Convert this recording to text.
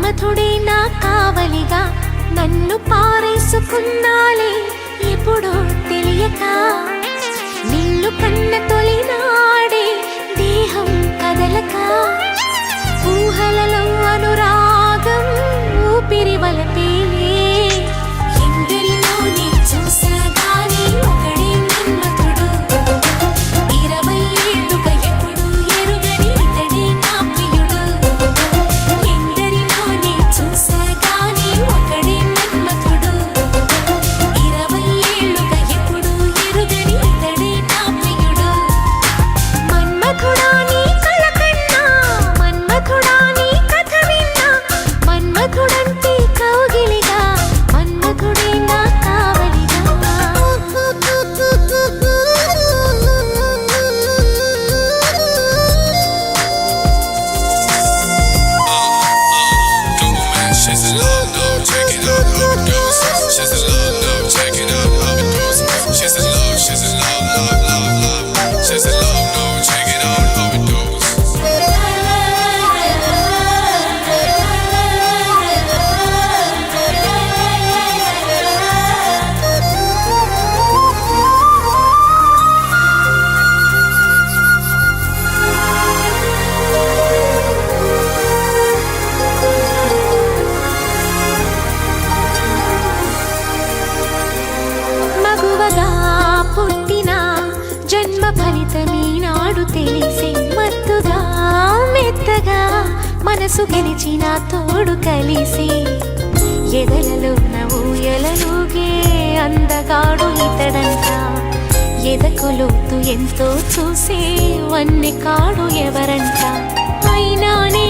మన్మథుడే నా కావలిగా నన్ను పారేసుకున్నాలే ఎప్పుడో తెలియక నిన్ను కన్న తొలినాడే దేహం కదలక ఊహలలో అనురాగం ఊపిరి వలపేలే ఎందరిలో నీ చూసాగానే ఒకడే మన్మథుడు 20 ఏళ్ళుగా ఎప్పుడు ఎరుగని ఇతడే నా ప్రియుడు ఎందరిలో నీ చూసాగానే ఒకడే మన్మథుడు 20 ఏళ్ళుగా ఎప్పుడు ఎరుగని ఇతడే నా ప్రియుడు మన్మథుడా నీ కల కన్నా మన్మథుడా నీ కథ విన్నా మన్మథుడంటే కౌగిలిగా మన్మథుడే నా కావలిగా She's in love, no, check it out, how it goes. She's in love, no, check it out, how it goes. She's in love, love, love, love. She's in love, no, check it out, how it goes. మగువగా పుట్టిన జన్మ ఫలితమీనాడు తెలిసే మత్తుగా మెత్తగా మనసు గెలిచిన తోడు కలిసి ఎదలలో ఊయలలుగే అందగాడు ఇతడంట ఎదకు లోతు ఎంతో చూసే వన్నె కాడు ఎవరంట అయినా నే